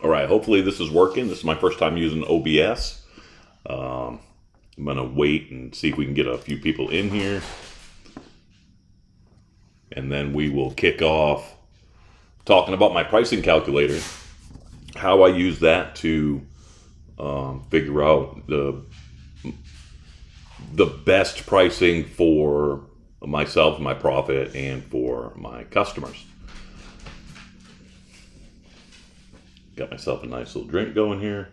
All right, hopefully this is working. This is my first time using OBS. Um, I'm going to wait and see if we can get a few people in here. And then we will kick off talking about my pricing calculator, how I use that to figure out the best pricing for myself, my profit, and for my customers. Got myself a nice little drink going here.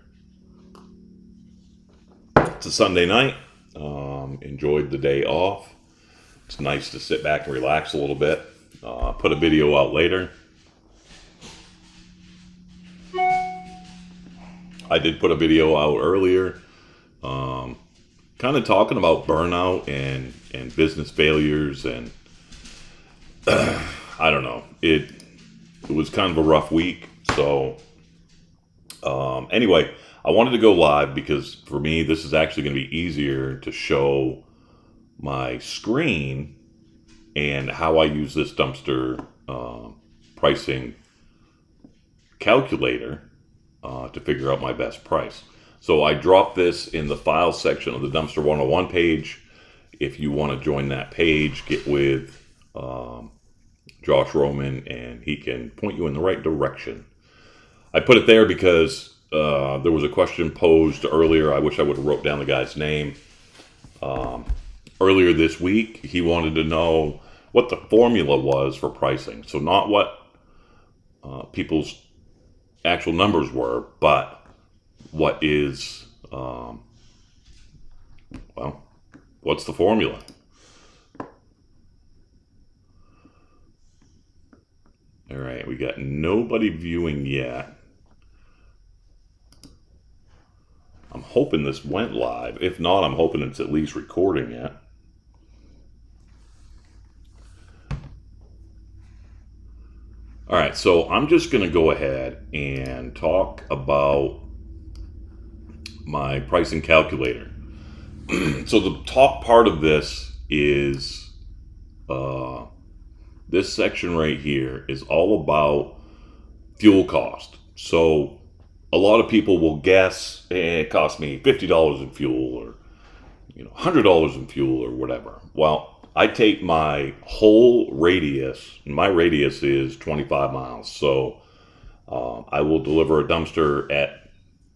It's a Sunday night. Enjoyed the day off. It's nice to sit back and relax a little bit. Put a video out later. I did put a video out earlier, kind of talking about burnout and business failures, and I don't know. It was kind of a rough week. So anyway, I wanted to go live because for me, this is actually going to be easier to show my screen and how I use this dumpster pricing calculator to figure out my best price. So I dropped this in the file section of the Dumpster 101 page. If you want to join that page, get with Josh Roman and he can point you in the right direction. I put it there because there was a question posed earlier. I wish I would have wrote down the guy's name. Earlier this week, he wanted to know what the formula was for pricing. So not what people's actual numbers were, but what is, what's the formula? All right, we got nobody viewing yet. I'm hoping this went live. If not, I'm hoping it's at least recording it. All right, so I'm just going to go ahead and talk about my pricing calculator. So the top part of this is this section right here is all about fuel cost. So a lot of people will guess it cost me $50 in fuel, or $100 in fuel, or whatever. Well, I take my whole radius, and my radius is 25 miles. So I will deliver a dumpster at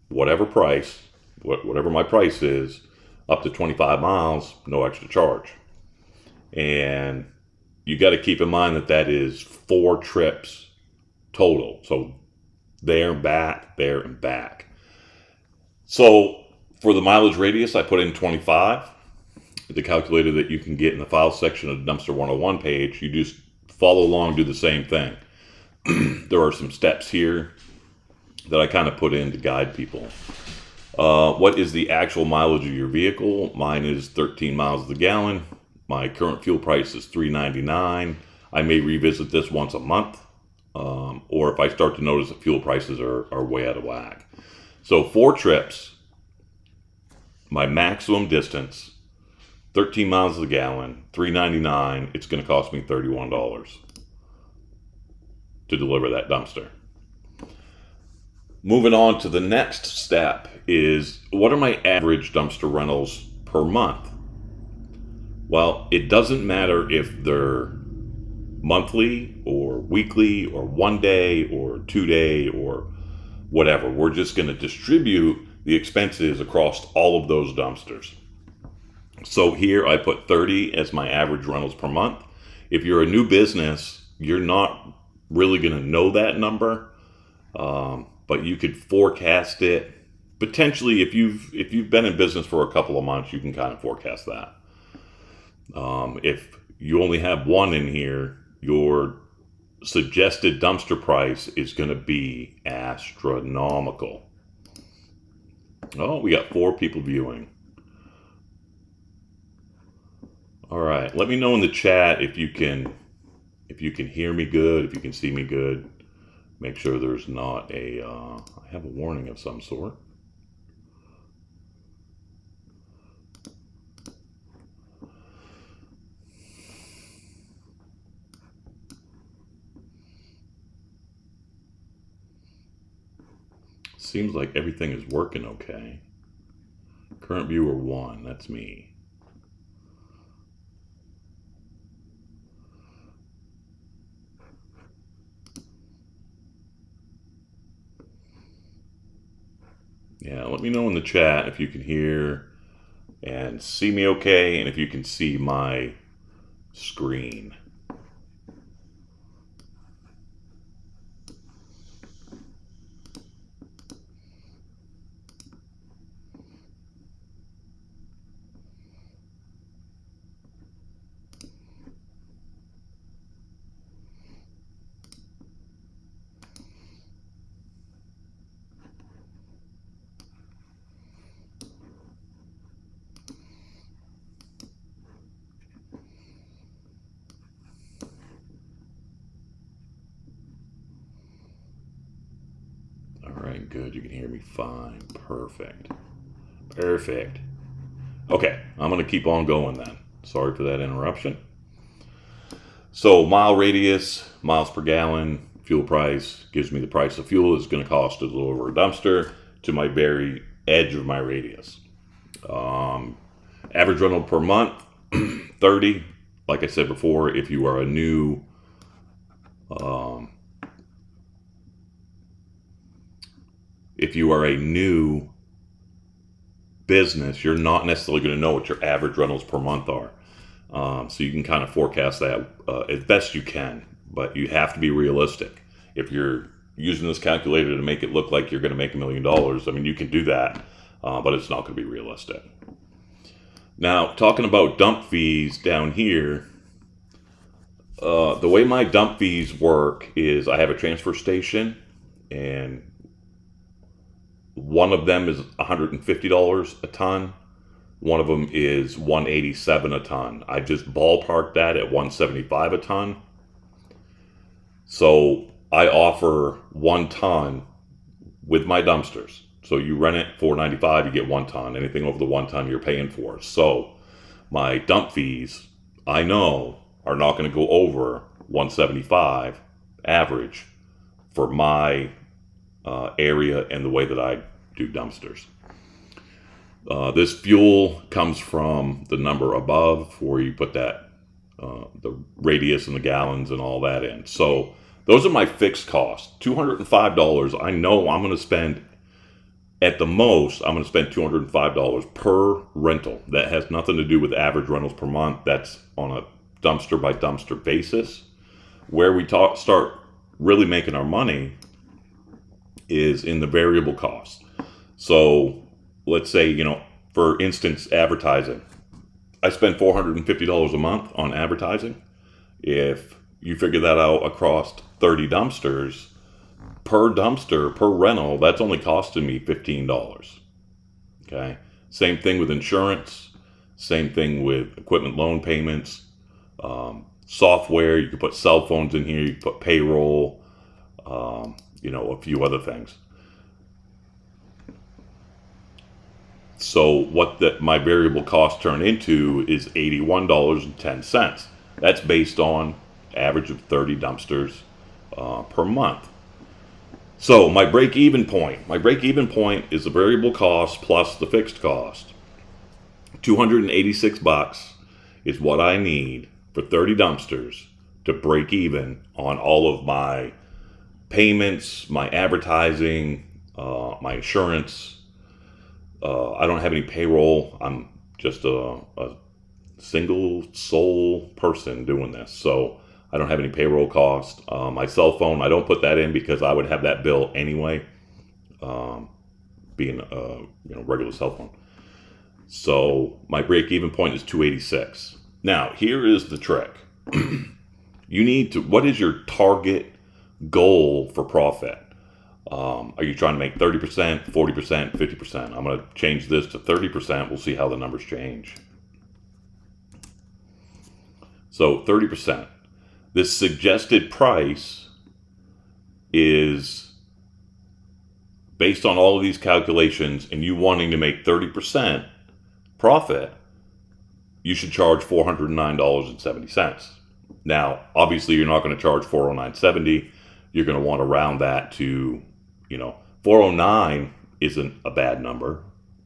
whatever price, whatever my price is, up to 25 miles, no extra charge. And you got to keep in mind that that is 4 trips total. So there and back, there and back. So for the mileage radius, I put in 25. The calculator that you can get in the file section of the Dumpster 101 page, you just follow along, do the same thing. There are some steps here that I kind of put in to guide people. What is the actual mileage of your vehicle? Mine is 13 miles to the gallon. My current fuel price is $3.99. I may revisit this once a month, or if I start to notice that fuel prices are way out of whack. So 4 trips, my maximum distance, 13 miles to the gallon, $3.99. It's going to cost me $31 to deliver that dumpster. Moving on to the next step is, what are my average dumpster rentals per month? Well, it doesn't matter if they're monthly or weekly or 1 day or 2 day or whatever. We're just going to distribute the expenses across all of those dumpsters. So here I put 30 as my average rentals per month. If you're a new business, you're not really going to know that number, but you could forecast it. Potentially, if you've been in business for a couple of months, you can kind of forecast that. If you only have 1 in here, your suggested dumpster price is going to be astronomical. Oh, we got 4 people viewing. All right, let me know in the chat if you can hear me good, if you can see me good. Make sure there's not a I have a warning of some sort. seems like everything is working okay. Current viewer 1, that's me. Yeah, let me know in the chat if you can hear and see me okay, and if you can see my screen. Alright, good. You can hear me fine. Perfect. Perfect. Okay, I'm going to keep on going then. Sorry for that interruption. So, mile radius, miles per gallon, fuel price gives me the price of fuel is going to cost to deliver a dumpster to my very edge of my radius. Average rental per month, 30. Like I said before, if you are a new business, you're not necessarily going to know what your average rentals per month are. So you can kind of forecast that as best you can, but you have to be realistic. If you're using this calculator to make it look like you're going to make $1 million, I mean, you can do that, but it's not going to be realistic. Now, talking about dump fees down here, the way my dump fees work is I have a transfer station, and one of them is $150 a ton. One of them is $187 a ton. I just ballparked that at $175 a ton. So I offer 1 ton with my dumpsters. So you rent it $4.95, you get 1 ton. Anything over the 1 ton you're paying for. So my dump fees, I know, are not going to go over $175 average for my area and the way that I do dumpsters. This fuel comes from the number above where you put that, the radius and the gallons and all that in. So those are my fixed costs. $205, I know I'm going to spend, at the most, I'm going to spend $205 per rental. That has nothing to do with average rentals per month. That's on a dumpster by dumpster basis. Where we start really making our money is in the variable costs. So let's say, for instance, advertising. I spend $450 a month on advertising. If you figure that out across 30 dumpsters, per dumpster, per rental, that's only costing me $15. Okay. Same thing with insurance. Same thing with equipment loan payments. Software, you can put cell phones in here, you can put payroll, a few other things. So what my variable costs turn into is $81.10. That's based on average of 30 dumpsters per month. So my break-even point is the variable cost plus the fixed cost. $286 is what I need for 30 dumpsters to break even on all of my payments, my advertising, my insurance. I don't have any payroll. I'm just a single sole person doing this. So I don't have any payroll cost. My cell phone, I don't put that in because I would have that bill anyway, being a regular cell phone. So my break-even point is $286. Now, here is the trick. What is your target goal for profit? Are you trying to make 30%, 40%, 50%? I'm going to change this to 30%. We'll see how the numbers change. So 30%. This suggested price is based on all of these calculations, and you wanting to make 30% profit, you should charge $409.70. Now, obviously, you're not going to charge $409.70. You're going to want to round that to, 409 isn't a bad number.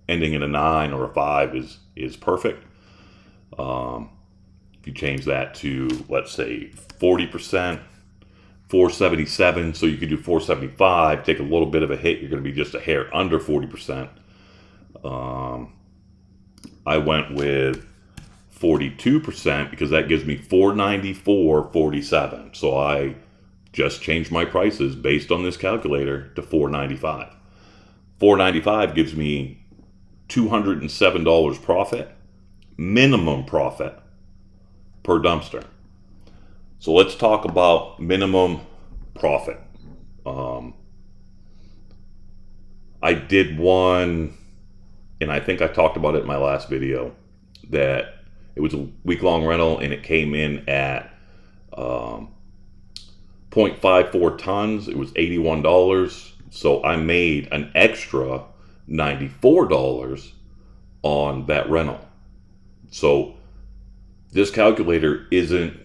Ending in a 9 or a 5 is perfect. If you change that to, let's say, 40%, 477, so you could do 475, take a little bit of a hit, you're going to be just a hair under 40%. I went with 42% because that gives me 494.47. So I just changed my prices based on this calculator to 495. 495 gives me $207 profit, minimum profit per dumpster. So let's talk about minimum profit. I did one, and I think I talked about it in my last video, that it was a week-long rental and it came in at 0.54 tons. It was $81. So I made an extra $94 on that rental. So this calculator isn't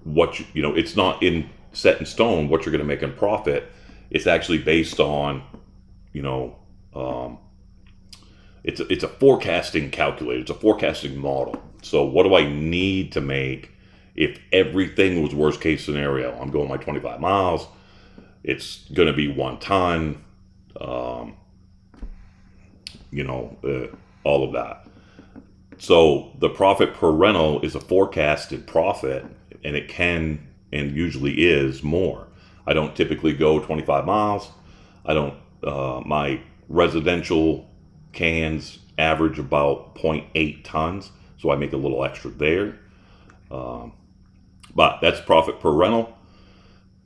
what it's not set in stone what you're going to make in profit. It's actually based on, it's a forecasting calculator. It's a forecasting model. So what do I need to make if everything was worst case scenario? I'm going my 25 miles. It's going to be 1 ton. All of that. So the profit per rental is a forecasted profit, and it can and usually is more. I don't typically go 25 miles. I don't. My residential cans average about 0.8 tons, so I make a little extra there. But that's profit per rental.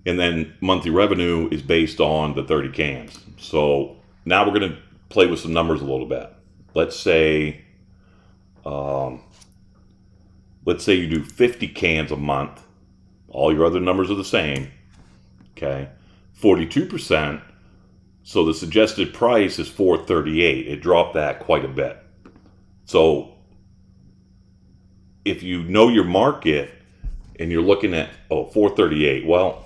And then monthly revenue is based on the 30 cans. So now we're going to play with some numbers a little bit. Let's say you do 50 cans a month. All your other numbers are the same. Okay. 42%. So the suggested price is $4.38. It dropped that quite a bit. So if you know your market and you're looking at, $4.38, well,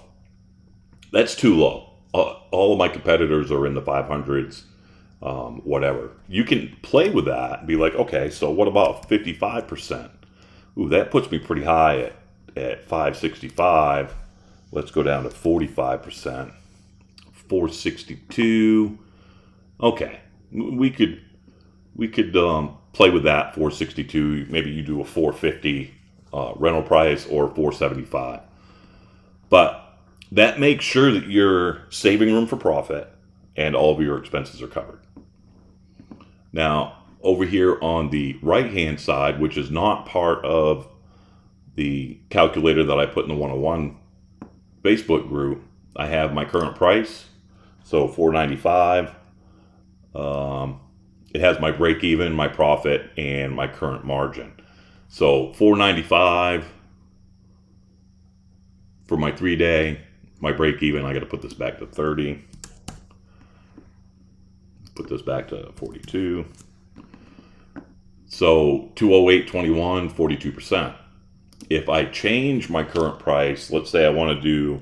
that's too low. All of my competitors are in the 500s, whatever. You can play with that and be like, okay, so what about 55%? Ooh, that puts me pretty high at 565. Let's go down to 45%. 462. Okay, we could play with that. 462. Maybe you do a 450 rental price or 475. But that makes sure that you're saving room for profit and all of your expenses are covered. Now, over here on the right-hand side, which is not part of the calculator that I put in the 101 Facebook group, I have my current price. So $4.95. It has my break even, my profit, and my current margin. So $4.95 for my 3-day. My break even, I got to put this back to 30. Put this back to 42. So 208.21, 42%. If I change my current price, let's say I want to do,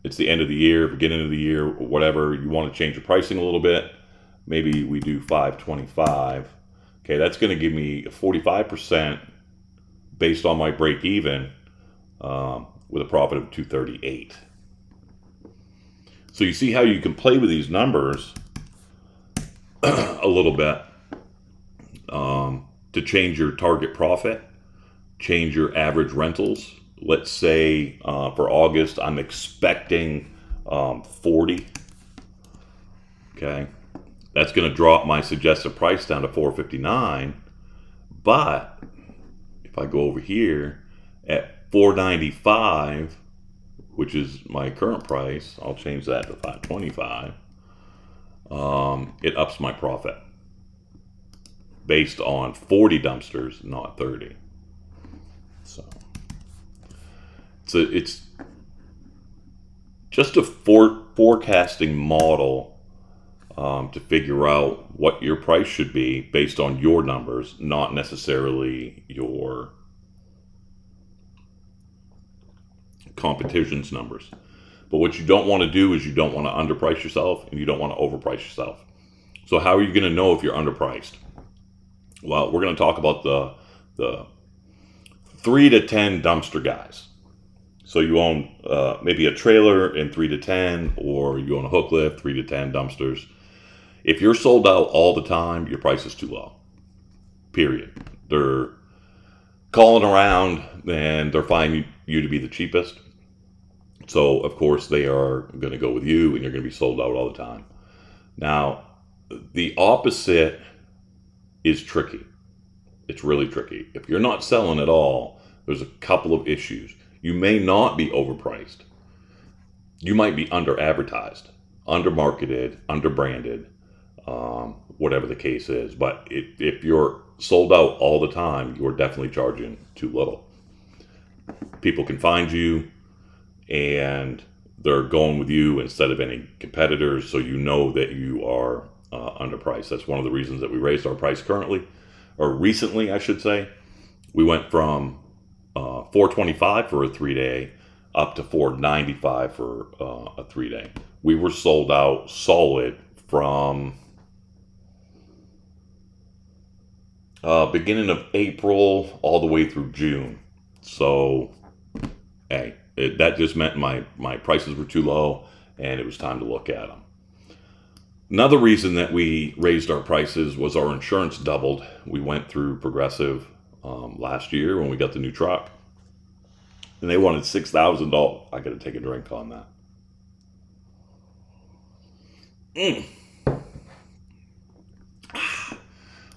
it's the end of the year, beginning of the year, whatever, you want to change your pricing a little bit, maybe we do 525. Okay, that's going to give me 45% based on my break even, with a profit of 238. So you see how you can play with these numbers a little bit to change your target profit, change your average rentals. Let's say for August, I'm expecting 40. Okay, that's going to drop my suggested price down to 459. But if I go over here at 495, which is my current price, I'll change that to 525. It ups my profit based on 40 dumpsters, not 30. So it's just a forecasting model to figure out what your price should be based on your numbers, not necessarily your competition's numbers. But what you don't want to do is you don't want to underprice yourself and you don't want to overprice yourself. So how are you going to know if you're underpriced? Well, we're going to talk about the 3 to 10 dumpster guys. So you own maybe a trailer in 3 to 10, or you own a hook lift, 3 to 10 dumpsters. If you're sold out all the time, your price is too low. Period. They're calling around and they're finding you to be the cheapest. So, of course, they are going to go with you and you're going to be sold out all the time. Now, the opposite is tricky. It's really tricky. If you're not selling at all, there's a couple of issues. You may not be overpriced. You might be under advertised, under marketed, under branded, whatever the case is. But if you're sold out all the time, you're definitely charging too little. People can find you and they're going with you instead of any competitors, so you know that you are underpriced. That's one of the reasons that we raised our price recently, I should say. We went from $425 for a 3-day up to $495 for a 3-day. We were sold out solid from beginning of April all the way through June. So, hey, that just meant my prices were too low and it was time to look at them. Another reason that we raised our prices was our insurance doubled. We went through Progressive last year when we got the new truck, and they wanted $6,000. I got to take a drink on that.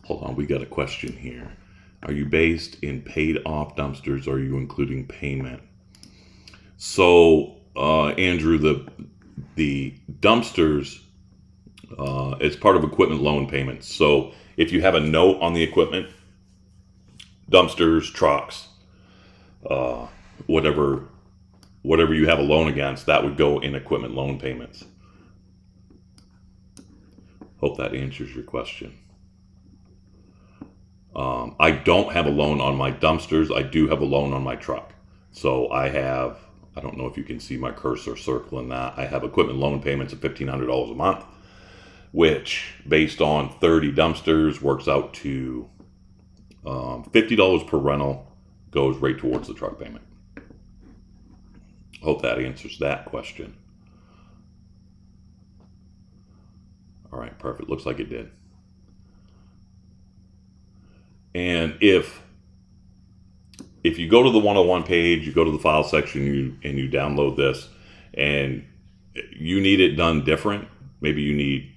Hold on, we got a question here. Are you based in paid off dumpsters, or are you including payment? So, Andrew, the dumpsters, it's part of equipment loan payments. So if you have a note on the equipment, dumpsters, trucks, whatever you have a loan against, that would go in equipment loan payments. Hope that answers your question. I don't have a loan on my dumpsters. I do have a loan on my truck. So I don't know if you can see my cursor circling that. I have equipment loan payments of $1,500 a month, which based on 30 dumpsters works out to $50 per rental, goes right towards the truck payment. Hope that answers that question. All right, perfect. Looks like it did. And if you go to the 101 page, you go to the file section, and you download this, and you need it done different. Maybe you need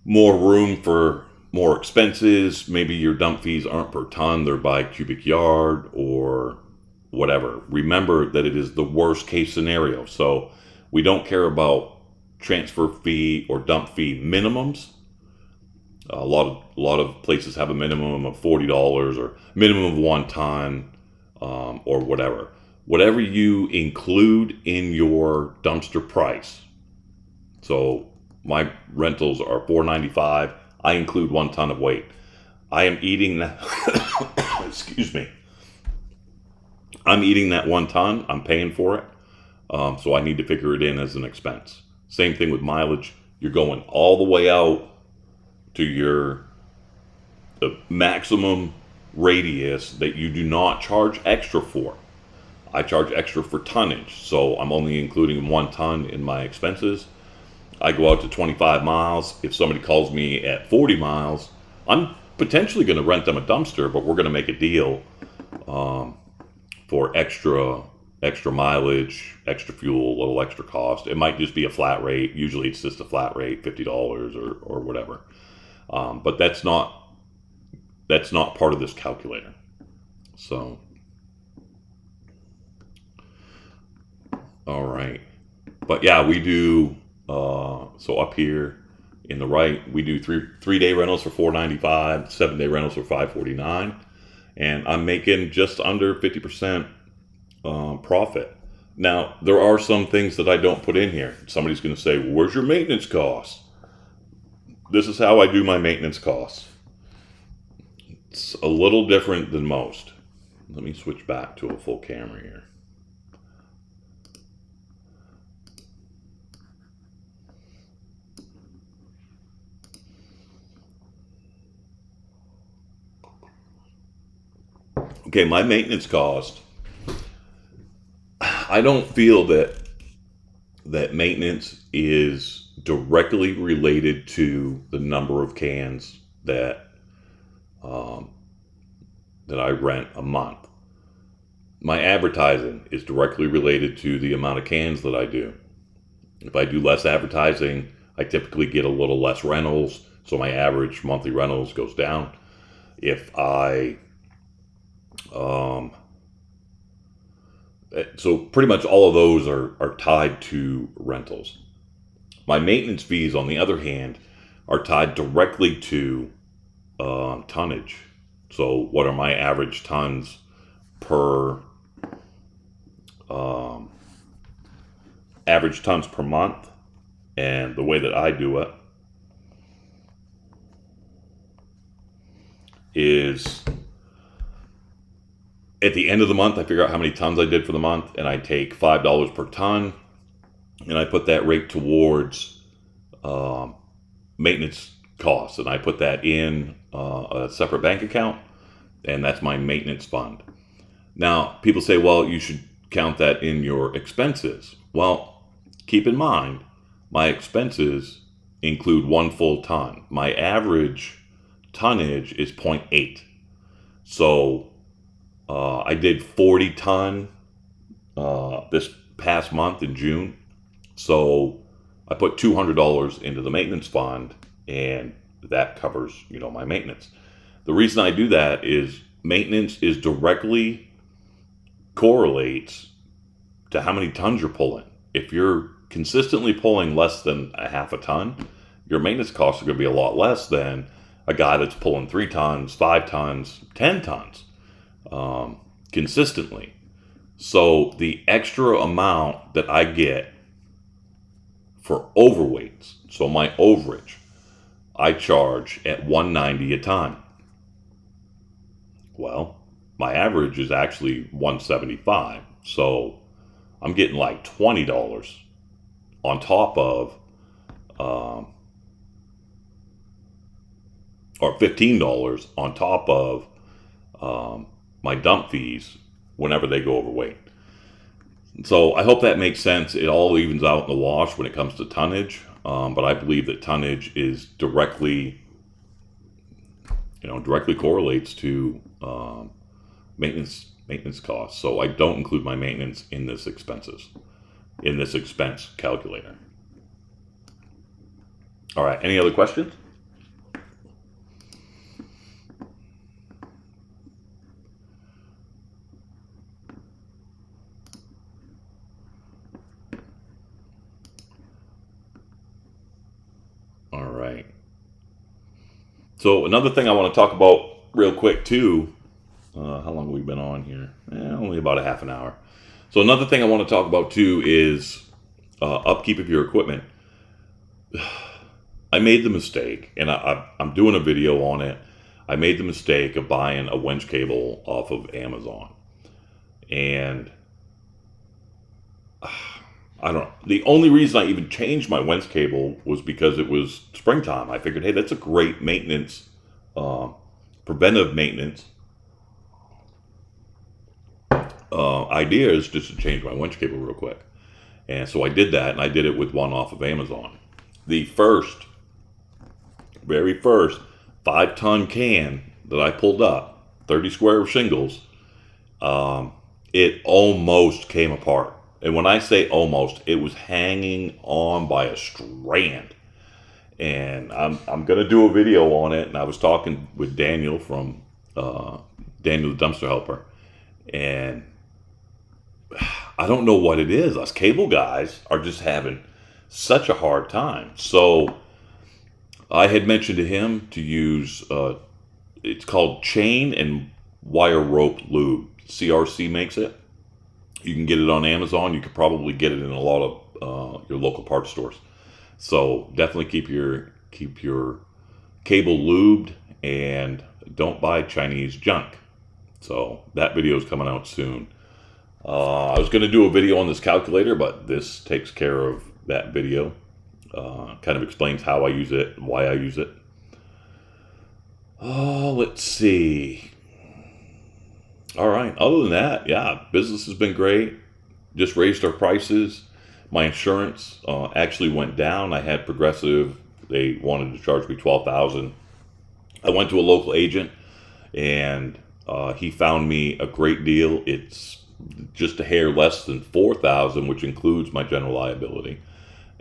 more room for more expenses. Maybe your dump fees aren't per ton, they're by cubic yard or whatever. Remember that it is the worst case scenario. So we don't care about transfer fee or dump fee minimums. A lot of places have a minimum of $40 or minimum of 1 ton or whatever. Whatever you include in your dumpster price. So my rentals are $495. I include 1 ton of weight. I am eating that. Excuse me. I'm eating that 1 ton. I'm paying for it. So I need to figure it in as an expense. Same thing with mileage. You're going all the way out to the maximum radius that you do not charge extra for. I charge extra for tonnage, so I'm only including 1 ton in my expenses. I go out to 25 miles. If somebody calls me at 40 miles, I'm potentially going to rent them a dumpster, but we're going to make a deal for extra mileage, extra fuel, a little extra cost. It might just be a flat rate. Usually it's just a flat rate, $50 or whatever. But that's not part of this calculator. So, all right. But yeah, we do, so up here in the right, we do three-day rentals for $495, 7-day rentals for $549. And I'm making just under 50% profit. Now, there are some things that I don't put in here. Somebody's going to say, well, where's your maintenance costs? This is how I do my maintenance costs. It's a little different than most. Let me switch back to a full camera here. Okay, my maintenance cost, I don't feel that maintenance is directly related to the number of cans um, that I rent a month. My advertising is directly related to the amount of cans that I do. If I do less advertising, I typically get a little less rentals, so my average monthly rentals goes down. If I, so pretty much all of those are tied to rentals. My maintenance fees, on the other hand, are tied directly to tonnage. So what are my average tons per month? And the way that I do it is at the end of the month, I figure out how many tons I did for the month, and I take $5 per ton, and I put that rate towards maintenance costs, and I put that in a separate bank account, and that's my maintenance fund. Now, people say, well, you should count that in your expenses. Well, keep in mind, my expenses include 1 full ton. My average tonnage is 0.8. So I did 40 ton this past month in June. So I put $200 into the maintenance fund, and that covers, my maintenance. The reason I do that is maintenance is directly correlates to how many tons you're pulling. If you're consistently pulling less than a half a ton, your maintenance costs are going to be a lot less than a guy that's pulling 3 tons, 5 tons, 10 tons consistently. So the extra amount that I get for overweights, so my overage, I charge at $190 a ton. Well, my average is actually $175, so I'm getting like $20 on top of, or $15 on top of my dump fees whenever they go overweight. So I hope that makes sense. It all evens out in the wash when it comes to tonnage, but I believe that tonnage is directly correlates to maintenance costs. So I don't include my maintenance in this expense calculator. All right, any other questions? All right. So another thing I want to talk about real quick too, how long have we been on here? Only about a half an hour. So another thing I want to talk about too is upkeep of your equipment. I made the mistake, and I'm doing a video on it. I made the mistake of buying a winch cable off of Amazon. And I don't know. The only reason I even changed my winch cable was because it was springtime. I figured, hey, that's a great maintenance, preventive maintenance idea, is just to change my winch cable real quick. And so I did that, and I did it with one off of Amazon. The very first 5-ton can that I pulled up, 30 square shingles, it almost came apart. And when I say almost, it was hanging on by a strand. And I'm going to do a video on it. And I was talking with Daniel from Daniel the Dumpster Helper. And I don't know what it is. Us cable guys are just having such a hard time. So I had mentioned to him to use, it's called Chain and Wire Rope Lube. CRC makes it. You can get it on Amazon. You could probably get it in a lot of your local parts stores. So definitely keep your cable lubed, and don't buy Chinese junk. So that video is coming out soon. I was going to do a video on this calculator, but this takes care of that video. Kind of explains how I use it, why I use it. Let's see. All right. Other than that, yeah, business has been great. Just raised our prices. My insurance actually went down. I had Progressive. They wanted to charge me 12,000. I went to a local agent, and he found me a great deal. It's just a hair less than 4,000, which includes my general liability,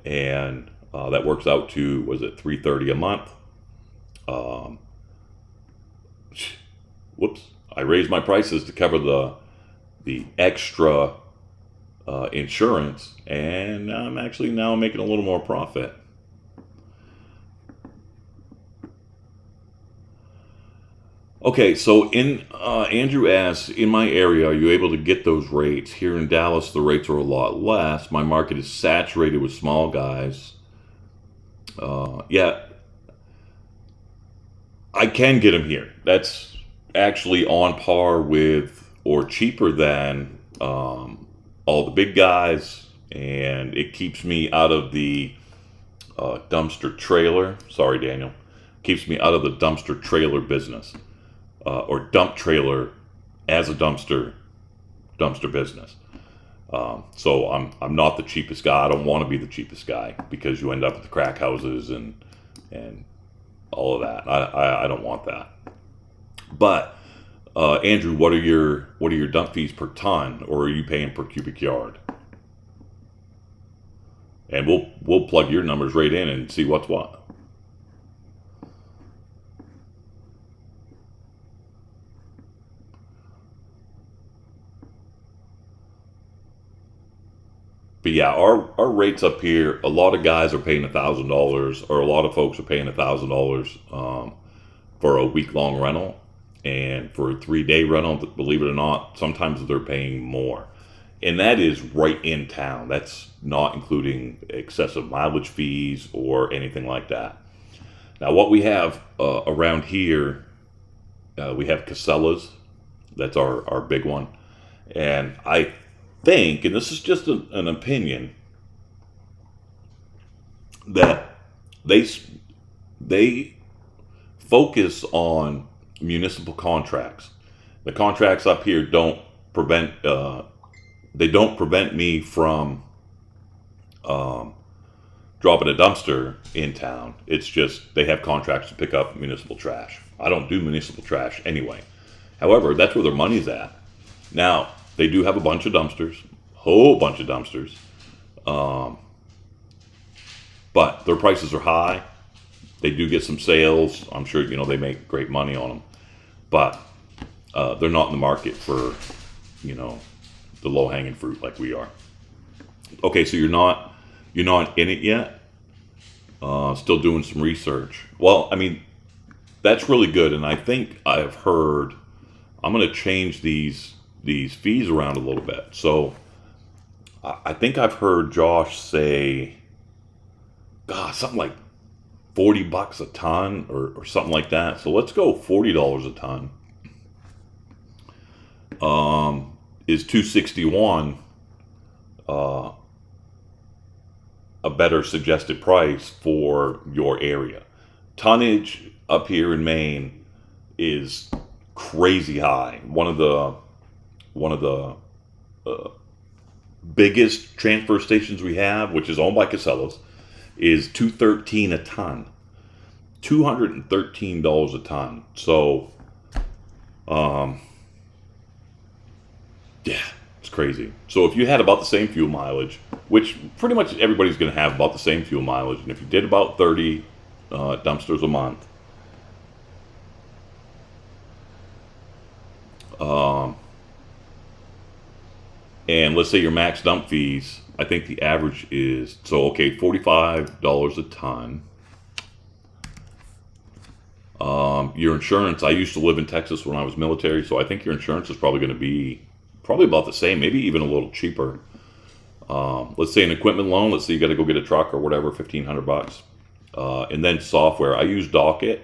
and that works out to, was it 330 a month? Um, Whoops! I raised my prices to cover the extra insurance, and I'm actually now making a little more profit. Okay, so in Andrew asks, in my area, are you able to get those rates? Here in Dallas, the rates are a lot less. My market is saturated with small guys. Yeah, I can get them here. That's actually on par with or cheaper than all the big guys, and it keeps me out of the dumpster trailer. Sorry, Daniel. Keeps me out of the dumpster trailer business, or dump trailer as a dumpster business. So I'm not the cheapest guy. I don't want to be the cheapest guy because you end up at the crack houses and all of that. I don't want that. But Andrew, what are your dump fees per ton, or are you paying per cubic yard? And we'll plug your numbers right in and see what's what. But yeah, our rates up here, a lot of guys are paying $1,000, or a lot of folks are paying $1,000 for a week long rental, and for a 3 day rental, believe it or not, sometimes they're paying more, and that is right in town. That's not including excessive mileage fees or anything like that. Now, what we have around here, we have Casellas. That's our big one, and I think, and this is just an opinion, that they they focus on municipal contracts. The contracts up here don't prevent me from um, dropping a dumpster in town. It's just they have contracts to pick up municipal trash. I don't do municipal trash anyway. However, that's where their money's at. Now, they do have a bunch of dumpsters, whole bunch of dumpsters, um, but their prices are high. They do get some sales. I'm sure they make great money on them, but they're not in the market for you know the low hanging fruit like we are. Okay, so you're not in it yet. Still doing some research. Well, I mean, that's really good, and I think I've heard. I'm going to change these fees around a little bit. So I think I've heard Josh say, God, something like $40 a ton, or something like that. So let's go $40 a ton. Is 261 a better suggested price for your area? Tonnage up here in Maine is crazy high. One of the biggest transfer stations we have, which is owned by Casellas, is 213 a ton. $213 a ton. So, yeah, it's crazy. So if you had about the same fuel mileage, which pretty much everybody's going to have about the same fuel mileage, and if you did about 30 dumpsters a month, um, and let's say your max dump fees, I think the average is, so okay, $45 a ton. Your insurance, I used to live in Texas when I was military, so I think your insurance is probably going to be probably about the same, maybe even a little cheaper. Let's say an equipment loan, let's say you got to go get a truck or whatever, $1,500. And then software, I use Docket,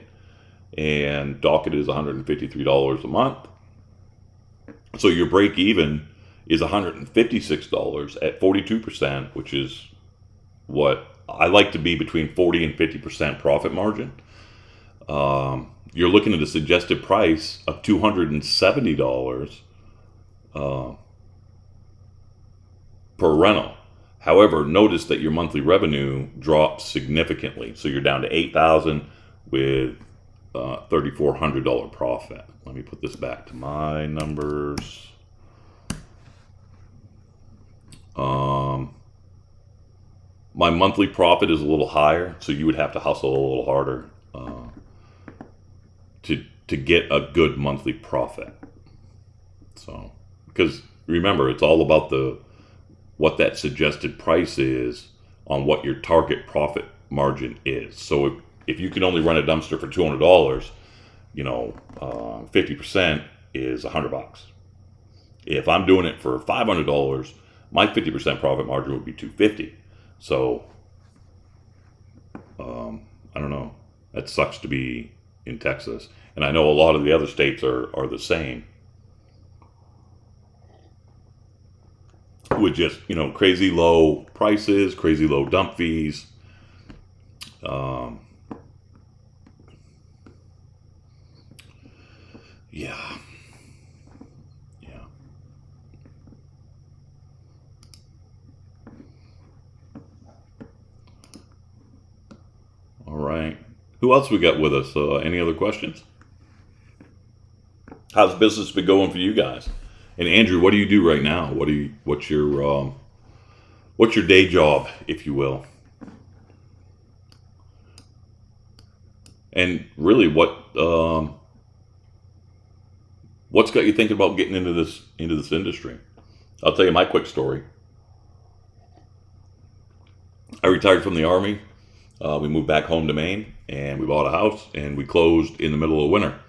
and Docket is $153 a month. So your break even is $156 at 42%, which is what I like to be, between 40 and 50% profit margin. You're looking at a suggested price of $270 uh, per rental. However, notice that your monthly revenue drops significantly. So you're down to $8,000 with $3,400 profit. Let me put this back to my numbers. My monthly profit is a little higher, so you would have to hustle a little harder to get a good monthly profit. So, because remember, it's all about what that suggested price is on what your target profit margin is. So if you can only run a dumpster for $200, 50% is $100. If I'm doing it for $500, my 50% profit margin would be $250. So, I don't know. That sucks to be in Texas. And I know a lot of the other states are the same. With just, crazy low prices, crazy low dump fees. Yeah. All right. Who else we got with us? Any other questions? How's business been going for you guys? And Andrew, what do you do right now? What's your day job, if you will? And really, what's got you thinking about getting into this industry? I'll tell you my quick story. I retired from the Army. We moved back home to Maine, and we bought a house, and we closed in the middle of winter.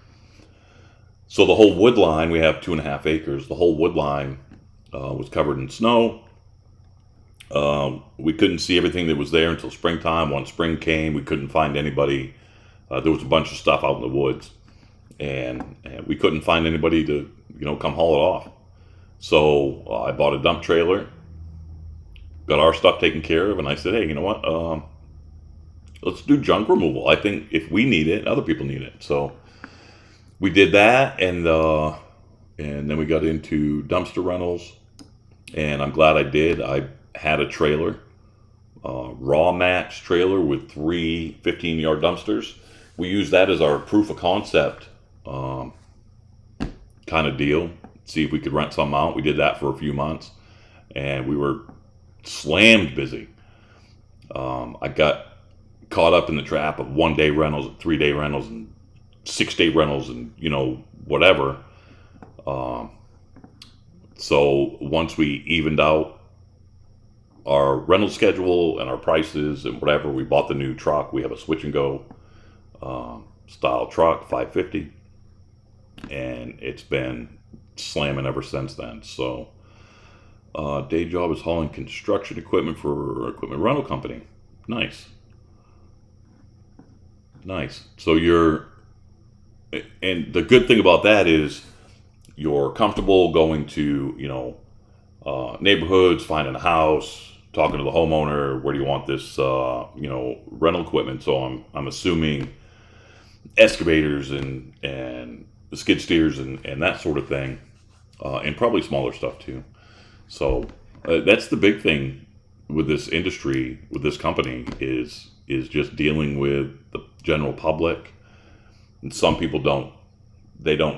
So the whole wood line, we have 2.5 acres. The whole wood line was covered in snow. We couldn't see everything that was there until springtime. Once spring came, we couldn't find anybody. There was a bunch of stuff out in the woods, and we couldn't find anybody to, come haul it off. So I bought a dump trailer, got our stuff taken care of, and I said, hey, you know what? Let's do junk removal. I think if we need it, other people need it. So we did that, and then we got into dumpster rentals, and I'm glad I did. I had a trailer, raw match trailer with 3 15-yard dumpsters. We used that as our proof of concept kind of deal. See if we could rent some out. We did that for a few months, and we were slammed busy. I got caught up in the trap of 1-day rentals, 3-day rentals, and 6-day rentals, and whatever. So once we evened out our rental schedule and our prices and whatever, we bought the new truck. We have a Switch and Go style truck, 550, and it's been slamming ever since then. So day job is hauling construction equipment for equipment rental company. Nice. So and the good thing about that is you're comfortable going to, neighborhoods, finding a house, talking to the homeowner, where do you want this, rental equipment? So I'm assuming excavators and the skid steers and that sort of thing, and probably smaller stuff too. So that's the big thing with this industry, with this company, is just dealing with the general public. And some people don't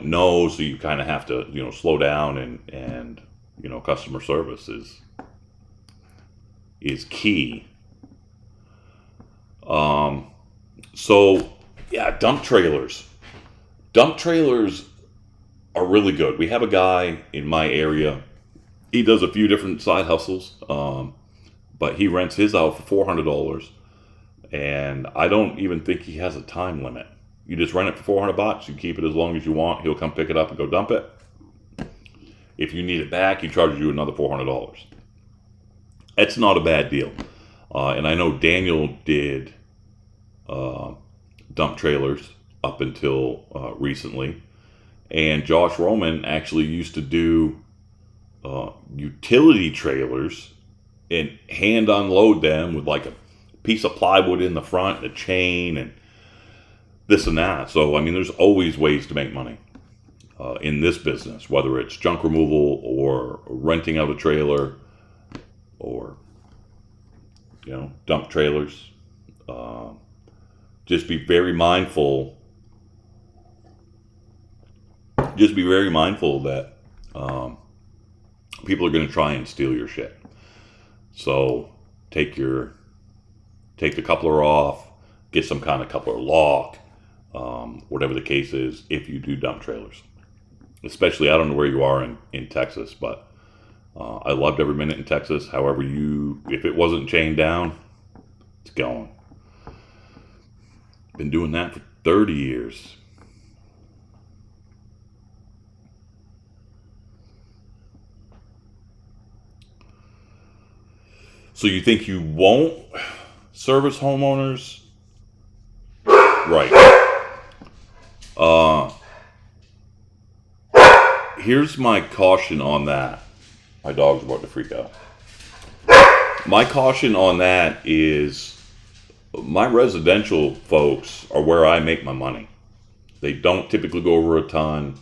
know, so you kind of have to slow down, and customer service is key. So yeah, dump trailers are really good. We have a guy in my area. He does a few different side hustles, but he rents his out for $400, and I don't even think he has a time limit. You just rent it for $400. You keep it as long as you want. He'll come pick it up and go dump it. If you need it back, he charges you another $400. That's not a bad deal. And I know Daniel did dump trailers up until recently, and Josh Roman actually used to do utility trailers and hand unload them with like a piece of plywood in the front, and a chain, and this and that. So I mean, there's always ways to make money. in this business, whether it's junk removal or renting out a trailer or, dump trailers. Just be very mindful. Just be very mindful that people are going to try and steal your shit. So take the coupler off, get some kind of coupler lock, whatever the case is, if you do dump trailers. Especially, I don't know where you are in Texas, but I loved every minute in Texas. However, if it wasn't chained down, it's going. Been doing that for 30 years. So you think you won't service homeowners? Right. Here's my caution on that. My dog's about to freak out. My caution on that is my residential folks are where I make my money. They don't typically go over a ton.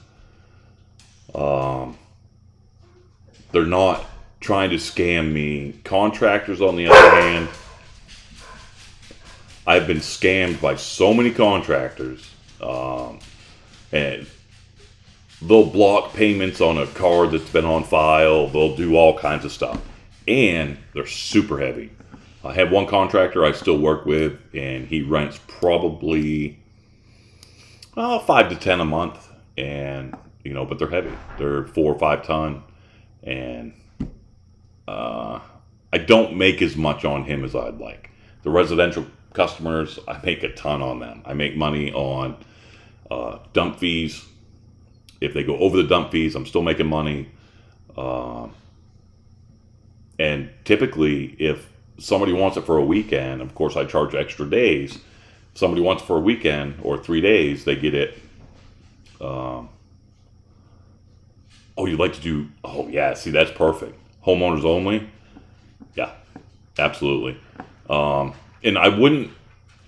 They're not trying to scam me. Contractors, on the other hand, I've been scammed by so many contractors, and they'll block payments on a card that's been on file. They'll do all kinds of stuff, and they're super heavy. I have one contractor I still work with, and he rents probably 5 to 10 a month, and but they're heavy. They're 4 or 5 ton, and I don't make as much on him as I'd like. The residential customers, I make a ton on them. I make money on dump fees. If they go over the dump fees, I'm still making money. And typically, if somebody wants it for a weekend, of course I charge extra days. If somebody wants it for a weekend or 3 days, they get it. You'd like to do, see, that's perfect. Homeowners only? Yeah, absolutely. And I wouldn't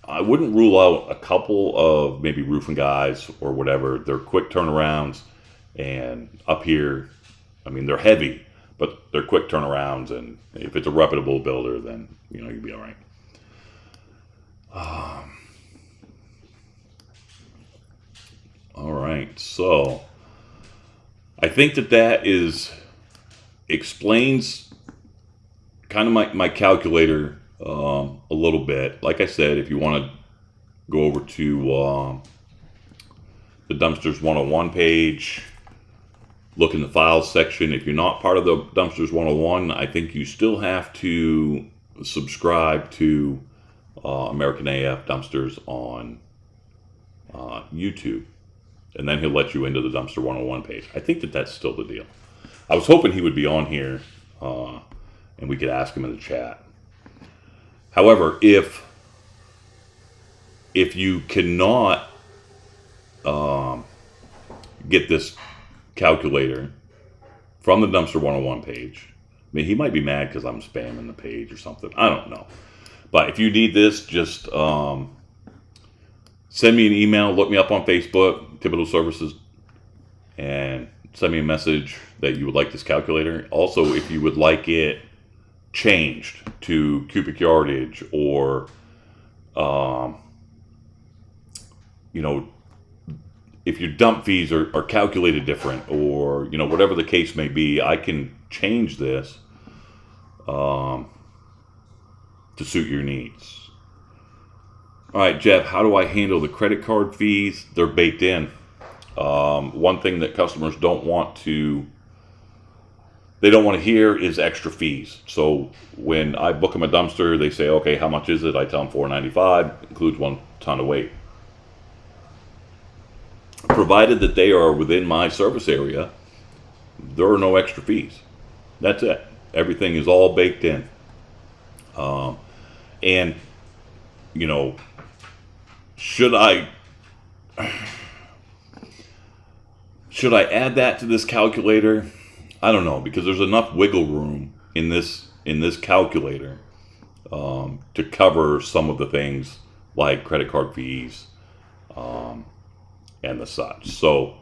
rule out a couple of maybe roofing guys or whatever. They're quick turnarounds, and up here, they're heavy, but they're quick turnarounds, and if it's a reputable builder, then you'll be all right. All right, so I think that explains kind of my calculator a little bit. Like I said, if you want to go over to the Dumpsters 101 page, look in the files section. If you're not part of the Dumpsters 101, I think you still have to subscribe to American AF Dumpsters on YouTube, and then he'll let you into the Dumpster 101 page. I think that's still the deal. I was hoping he would be on here and we could ask him in the chat. However, if you cannot get this calculator from the Dumpster 101 page, he might be mad because I'm spamming the page or something. I don't know. But if you need this, just send me an email, look me up on Facebook, Thibodeau Services, and send me a message that you would like this calculator. Also, if you would like it changed to cubic yardage, or if your dump fees are calculated different, or whatever the case may be, I can change this to suit your needs. All right, Jeff, how do I handle the credit card fees? They're baked in. One thing that customers don't want to hear is extra fees. So when I book them a dumpster, they say, okay, how much is it? I tell them $4.95, includes 1 ton of weight. Provided that they are within my service area, there are no extra fees. That's it. Everything is all baked in. And, should I add that to this calculator? I don't know, because there's enough wiggle room in this calculator to cover some of the things like credit card fees and the such. So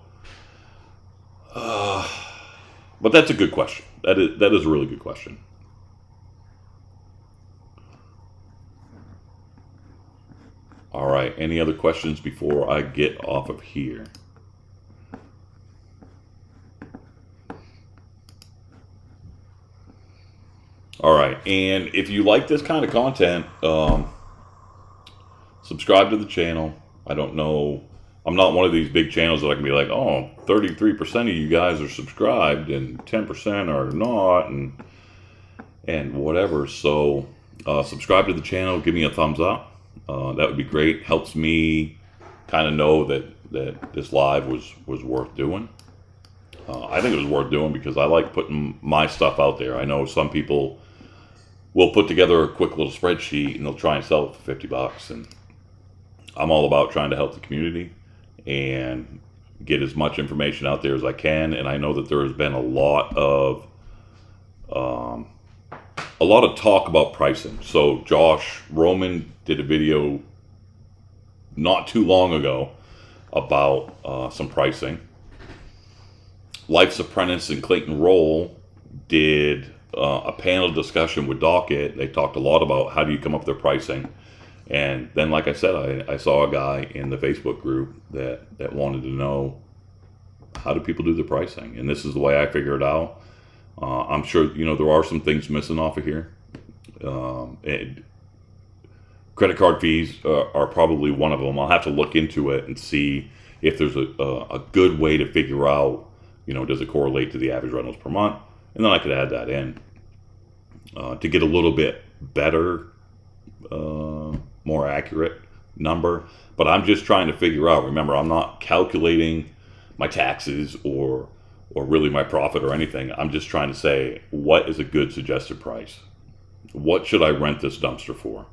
But that's a good question. That is a really good question. All right. Any other questions before I get off of here? All right. And if you like this kind of content, subscribe to the channel. I don't know. I'm not one of these big channels that I can be like, oh, 33% of you guys are subscribed and 10% are not, and whatever. So subscribe to the channel. Give me a thumbs up. That would be great. Helps me kind of know that this live was worth doing. I think it was worth doing because I like putting my stuff out there. I know some people will put together a quick little spreadsheet and they'll try and sell it for $50, and I'm all about trying to help the community and get as much information out there as I can. And I know that there has been a lot of talk about pricing. So Josh Roman did a video not too long ago about some pricing. Life's Apprentice and Clayton Roll did a panel discussion with Docket. They talked a lot about how do you come up with their pricing. And then, like I said, I saw a guy in the Facebook group that wanted to know, how do people do the pricing? And this is the way I figure it out. I'm sure, there are some things missing off of here. Credit card fees are probably one of them. I'll have to look into it and see if there's a good way to figure out, does it correlate to the average rentals per month? And then I could add that in to get a little bit better, more accurate number. But I'm just trying to figure out, remember, I'm not calculating my taxes or really my profit or anything. I'm just trying to say, what is a good suggested price? What should I rent this dumpster for?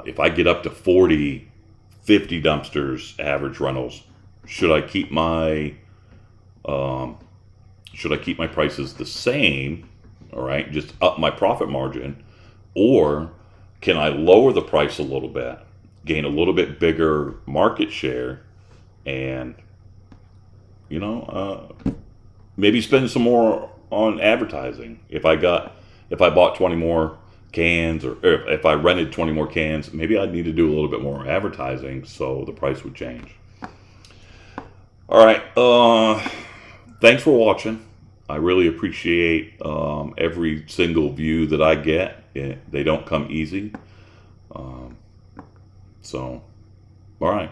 If I get up to 40, 50 dumpsters average rentals, should I keep my prices the same? All right, just up my profit margin, or can I lower the price a little bit, gain a little bit bigger market share, and maybe spend some more on advertising? If I bought 20 more cans, or if I rented 20 more cans, maybe I'd need to do a little bit more advertising so the price would change. All right. Thanks for watching. I really appreciate every single view that I get. They don't come easy. So, all right.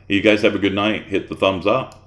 You guys have a good night. Hit the thumbs up.